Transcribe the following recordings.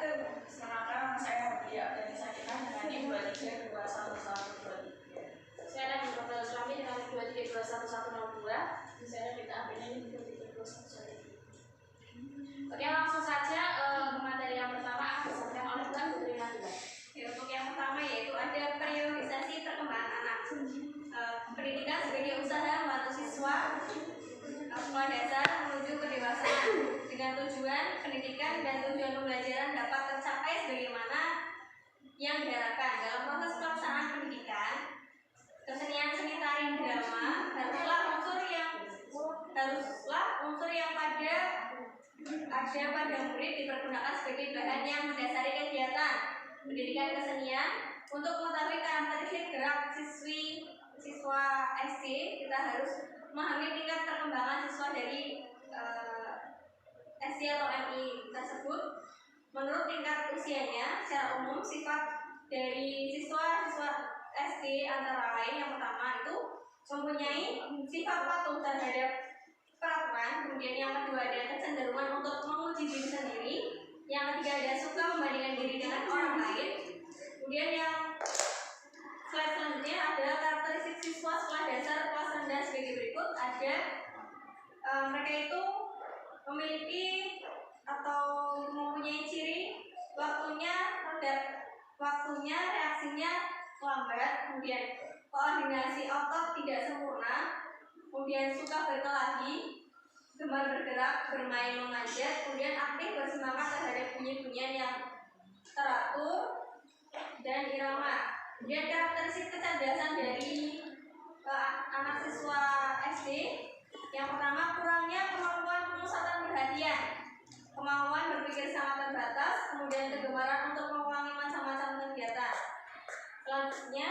itu semangatnya saya tidak organisasikan dengan NIM 232113. Saya ada di Profil Islami dengan 23211102. Misalnya kita ambilnya ini 232113. Oke, langsung saja ke materi yang pertama akan disampaikan oleh Mbak Putri Nabila. Untuk yang pertama yaitu ada priorisasi perkembangan anak. Pendidikan sebagai usaha membantu siswa sekolah dasar menuju kedewasaan dengan tujuan pendidikan dan tujuan pembelajaran dapat tercapai sebagaimana yang diharapkan. Dalam proses pelaksanaan pendidikan, kesenian seni tari drama haruslah unsur yang ada pada murid dipergunakan sebagai bahan yang mendasari kegiatan pendidikan kesenian. Untuk mengetahui karakteristik gerak siswa SD, kita harus memahami tingkat perkembangan siswa dari SD atau MI tersebut. Menurut tingkat usianya, secara umum sifat dari siswa SD antara lain yang pertama itu mempunyai sifat patuh terhadap peraturan, kemudian yang kedua ada kecenderungan untuk menguji diri sendiri, yang ketiga ada suka membandingkan diri dengan orang lain, kemudian yang slide selanjutnya adalah karakteristik siswa sekolah dasar kelas rendah sebagai berikut. Ada mereka itu memiliki atau mempunyai ciri waktunya reaksinya lambat, kemudian koordinasi otot tidak sempurna, kemudian suka berkelahi, gemar bergerak, bermain memanjat, kemudian aktif bersemangat terhadap bunyi-bunyian yang teratur dan irama. Kemudian karakteristik kecerdasan dari anak siswa SD, yang pertama kurangnya kemampuan pemusatan perhatian, kemauan berpikir sangat terbatas, kemudian kegemaran untuk mengulangi macam-macam kegiatan. Selanjutnya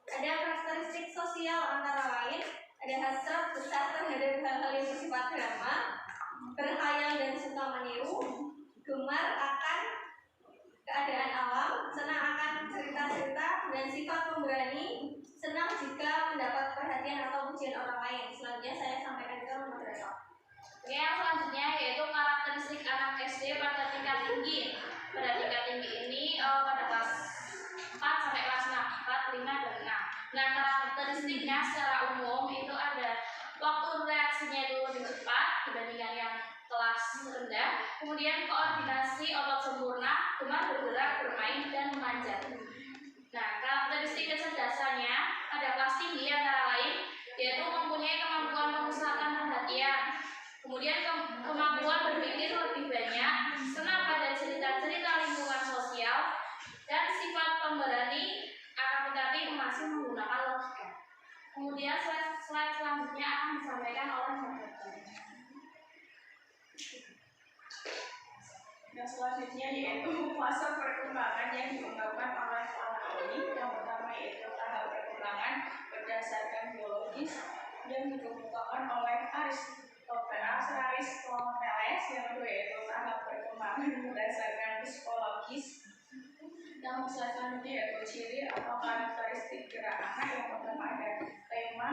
ada karakteristik sosial antara lain ada hasrat besar terhadap hal-hal yang bersifat drama, berkhayal dan suka meniru, gemar akan keadaan alam, senang akan cerita-cerita, dan sifat pemberani, senang jika mendapat perhatian atau pujian orang lain. Selanjutnya saya sampaikan ke moderator. Oke, yang selanjutnya yaitu karakteristik anak SD pada tingkat tinggi. Pada tingkat tinggi ini pada kelas 4 sampai kelas 6, 4, 5, dan 6. Nah, karakteristiknya secara umum itu ada waktu reaksinya itu lebih cepat dibandingkan yang kelas rendah, kemudian koordinasi otot sempurna, gemar bergerak, bermain, dan memanjat. Nah, karakteristik kecerdasannya ada kelas tinggi antara lain yaitu mempunyai kemampuan pemusatan perhatian, kemudian kemampuan berpikir lebih banyak, senang pada cerita-cerita lingkungan sosial, dan sifat pemberani, akan tetapi masih menggunakan logika. Kemudian slide selanjutnya akan disampaikan oleh moderator. Yang selanjutnya yaitu fase perkembangan yang dikembangkan oleh anak ini. Yang pertama yaitu tahap perkembangan berdasarkan biologis yang dikemukakan oleh Aristoteles. Yang kedua yaitu tahap perkembangan berdasarkan psikologis. Yang selanjutnya yaitu ciri atau karakteristik gerak anak. Yang pertama ada tema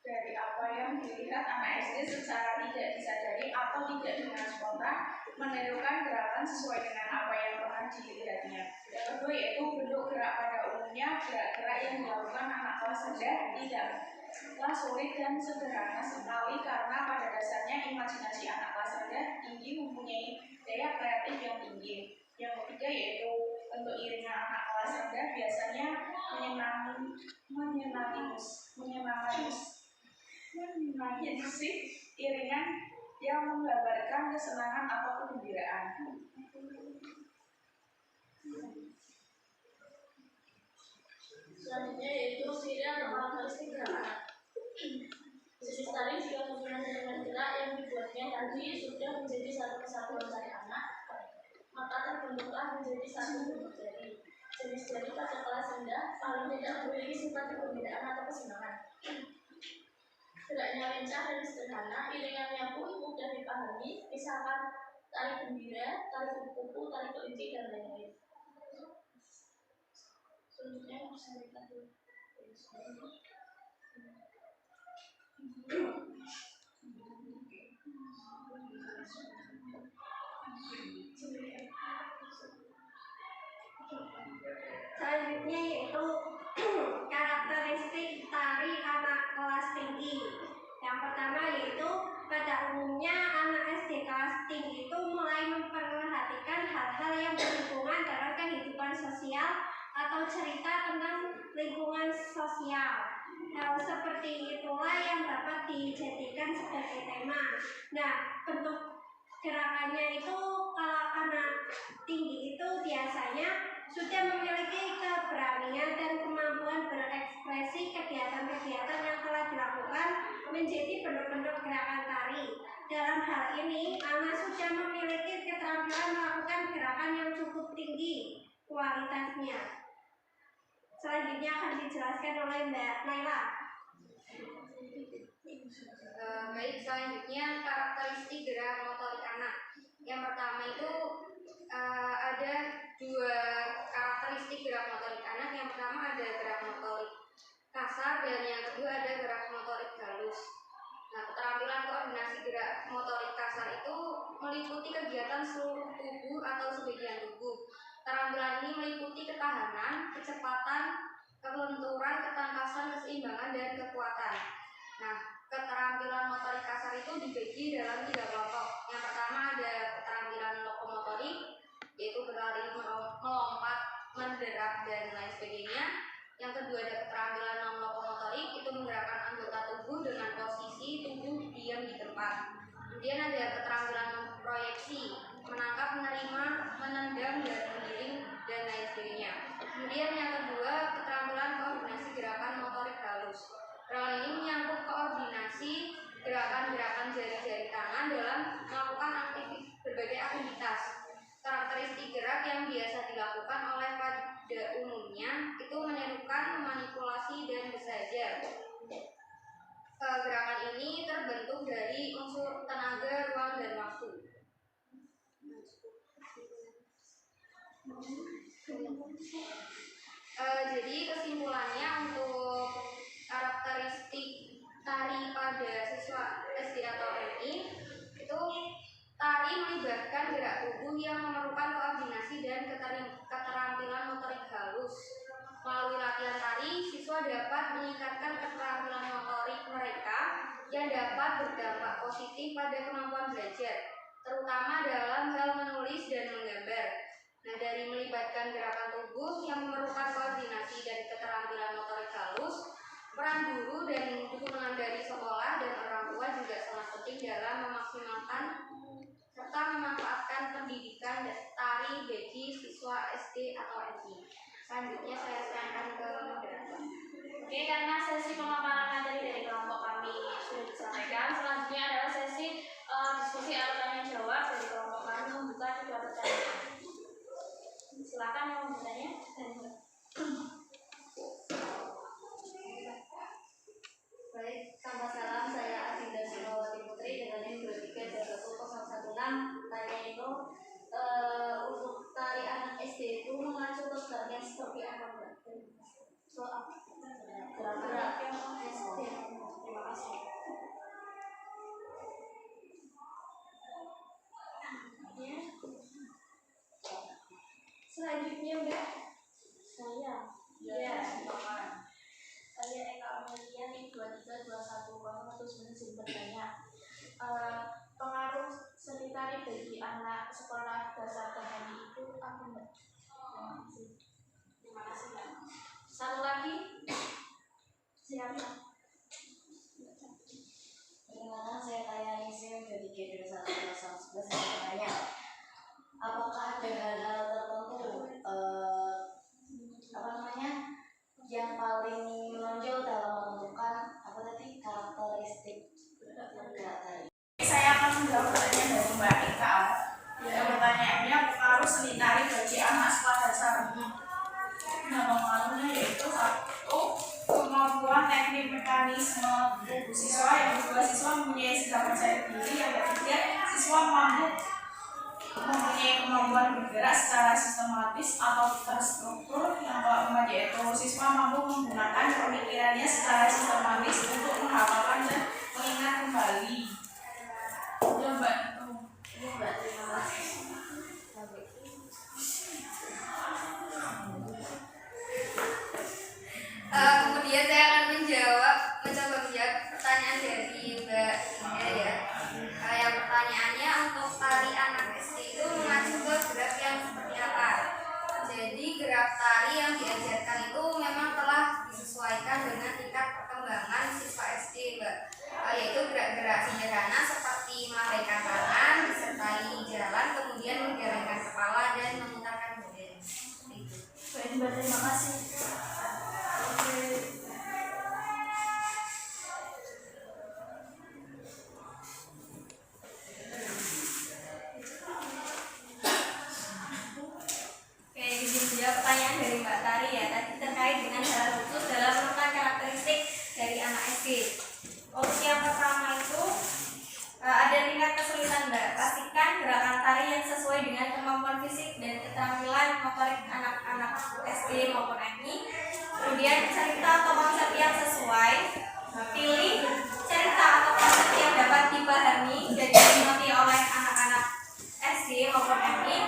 dari apa yang dilihat anak SD secara tidak disadari atau tidak dengan spontan menirukan gerakan sesuai dengan apa yang pernah dilihatnya. Yang kedua yaitu bentuk gerak pada umumnya. Gerak-gerak yang dilakukan anak kelas rendah tidaklah sulit dan sederhana sekali karena pada dasarnya imajinasi anak kelas rendah tinggi mempunyai daya kreatif yang tinggi. Yang ketiga yaitu bentuk iringan anak kelas rendah biasanya menyenangi musik iringan yang menggambarkan kesenangan atau kegembiraan. Selanjutnya yaitu ciri atau karakteristik gerak anak. Jenis tari jika menggunakan dengan gerak yang dibuatnya tadi sudah menjadi satu kesatuan dari anak, maka terbentuklah menjadi satu bentuk jari. Jenis jari pada kelas rendah paling tidak memiliki sifat kegembiraan atau kesenangan. Geraknya lincah dan sederhana, iringannya pun mudah dipahami, misalkan tari gembira, tari kupu-kupu, tari kelinci, dan lain-lain. Selanjutnya bisa dilihat dulu. Selanjutnya yaitu karakteristik tari anak kelas tinggi. Yang pertama yaitu pada umumnya anak SD kelas tinggi itu mulai memperhatikan hal-hal yang berhubungan dengan kehidupan sosial atau cerita tentang lingkungan sosial. Hal seperti itulah yang dapat dijadikan sebagai tema. Nah, bentuk gerakannya itu kalau anak tinggi itu biasanya sudah memiliki keberanian dan kemampuan berekspresi. Kegiatan-kegiatan yang telah dilakukan menjadi bentuk-bentuk gerakan tari. Dalam hal ini, anak sudah memiliki keterampilan melakukan gerakan yang cukup tinggi kualitasnya. Selanjutnya akan dijelaskan oleh Mbak Naila. Baik, selanjutnya karakteristik gerak motorik anak. Yang pertama itu ada dua karakteristik gerak motorik anak. Yang pertama ada gerak motorik kasar dan yang kedua ada gerak motorik halus. Nah, keterampilan koordinasi gerak motorik kasar itu meliputi kegiatan seluruh tubuh atau sebagian tubuh. Keterampilan ini meliputi ketahanan, kecepatan, kelenturan, ketangkasan, keseimbangan, dan kekuatan. Nah, keterampilan motorik kasar itu dibagi dalam 3 kelompok. Yang pertama ada keterampilan lokomotorik, yaitu berlari, melompat, menderak, dan lain sebagainya. Yang kedua ada keterampilan non lokomotorik, itu menggerakkan anggota tubuh dengan posisi tubuh diam di tempat. Kemudian ada keterampilan proyeksi, menangkap, menerima, menendang, dan menggiring, dan lain sebagainya. Kemudian yang kedua keterampilan koordinasi gerakan motorik halus. Gerakan ini menyangkut koordinasi gerakan-gerakan jari-jari tangan dalam melakukan berbagai aktivitas. Karakteristik gerak yang biasa dilakukan oleh pada umumnya itu menyerukan, memanipulasi, dan bersahaja. Gerakan ini terbentuk dari unsur tenaga, ruang, dan waktu. Jadi kesimpulannya untuk karakteristik tari pada siswa SD atau MI itu tari melibatkan gerak tubuh yang memerlukan koordinasi dan keterampilan motorik halus. Melalui latihan tari, siswa dapat meningkatkan keterampilan motorik mereka yang dapat berdampak positif pada kemampuan belajar, terutama dalam hal menulis dan menggambar. Nah, dari melibatkan gerakan tubuh yang memerlukan koordinasi dan keterampilan motorik halus, peran guru dan dukungan dari sekolah dan orang tua juga sangat penting dalam memaksimalkan serta memanfaatkan pendidikan tari bagi siswa SD atau MI. Selanjutnya saya serahkan ke moderator. Oke, karena sesi pemaparan materi dari kelompok kami sudah disampaikan, selanjutnya adalah sesi diskusi atau tanya jawab dari kelompok kami membuka 2 pertanyaan. Silakan yang mau bertanya. Baik, selamat salam. Saya Asinda Sinowati Putri dengan NIM 23210116. Tanya itu untuk tari anak SD itu mengacu geraknya seperti apa, Mbak? Soal gerak-gerak yang SD. Terima kasih. Selanjutnya Mbak. Saya. Ya. Saya Eka Amelia nih 2321 terus izin bertanya. Pengaruh seni tari bagi anak sekolah dasar Bahani itu apa, Mbak? Terima kasih. Satu lagi. Siapa? Perkenalkan, saya Taya Nisim dari G2111. Saya tanya, apakah ada hal-hal tertentu yang paling menonjol dalam menentukan karakteristik gerak tari? Saya akan menjawab pertanyaan dari Mbak Eka. Pertanyaannya, pengaruh seni tari bagi anak sekolah dasar. Nah, pengaruhnya yaitu 1. Kemampuan teknik mekanisme tubuh siswa. Yang kedua, siswa mempunyai sikap percaya diri. Yang ketiga, siswa mampu mempunyai kemampuan bergerak secara sistematis atau terstruktur. Yang keempat yaitu siswa mampu menggunakan pemikirannya secara sistematis untuk menghafalkan dan mengingat kembali. Ya, Mbak. Iya, Mbak, terima kasih. Mbak, terima kasih. Oke, izin jawab pertanyaan dari Mbak Tari ya tadi terkait dengan cara khusus dalam menentukan karakteristik dari anak SD. Untuk yang pertama itu ada tingkat kesulitan Mbak. Pastikan gerakan tari yang sesuai dengan kemampuan fisik dan keterampilan motorik anak-anak SD maupun MI. Kemudian cerita atau konsep yang sesuai. Pilih cerita atau konsep yang dapat dipahami dan dimengerti oleh anak-anak SD maupun MI.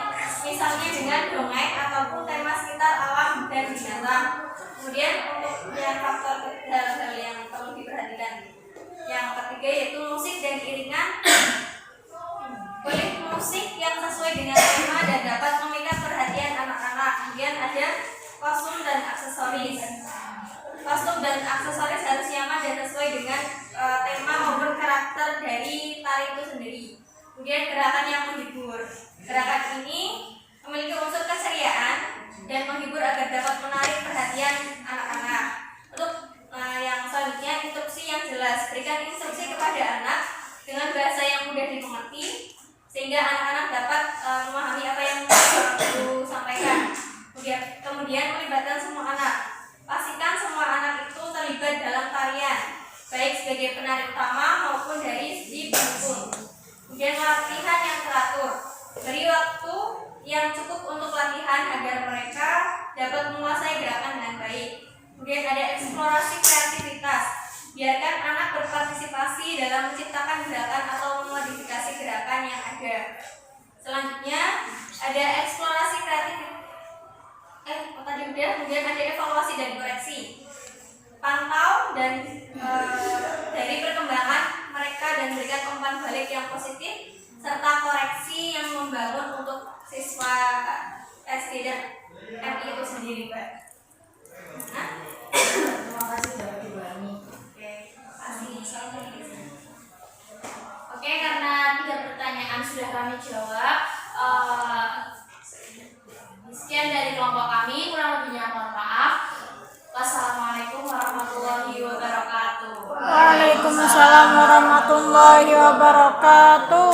Misalnya dengan dongeng ataupun tema sekitar alam dan binatang. Kemudian untuk yang faktor hal-hal yang perlu diperhatikan. Yang ketiga yaitu musik dan iringan. Pilih musik yang sesuai dengan tema dan dapat memikat perhatian anak-anak. Kemudian ada kostum dan aksesoris. Kostum dan aksesoris harus nyaman dan sesuai dengan tema maupun karakter dari tari itu sendiri. Kemudian gerakan yang menghibur. Gerakan ini memiliki unsur keceriaan dan menghibur agar dapat menarik perhatian anak-anak. Untuk yang selanjutnya instruksi yang jelas. Berikan instruksi kepada anak dengan bahasa yang mudah dimengerti sehingga anak-anak dapat memahami apa yang perlu sampaikan. Kemudian melibatkan semua anak. Pastikan semua anak itu terlibat dalam tarian, baik sebagai penari utama maupun dari segi pendukung. Kemudian latihan yang teratur. Beri waktu yang cukup untuk latihan agar mereka dapat menguasai gerakan dengan baik. Kemudian ada eksplorasi kreativitas. Biarkan anak berpartisipasi dalam menciptakan gerakan atau memodifikasi gerakan yang ada. Selanjutnya ada eksplorasi kreativitas. Kemudian ada evaluasi dan koreksi. Pantau dan dari perkembangan mereka dan berikan umpan balik yang positif serta koreksi yang membangun untuk siswa SD dan MI itu sendiri, Mbak. Terima kasih Mbak Ibu. Oke, Oke, karena 3 pertanyaan sudah kami jawab, sekian dari kelompok kami. Kurang lebihnya mohon maaf. Wassalamualaikum warahmatullahi wabarakatuh. Waalaikumsalam warahmatullahi wabarakatuh.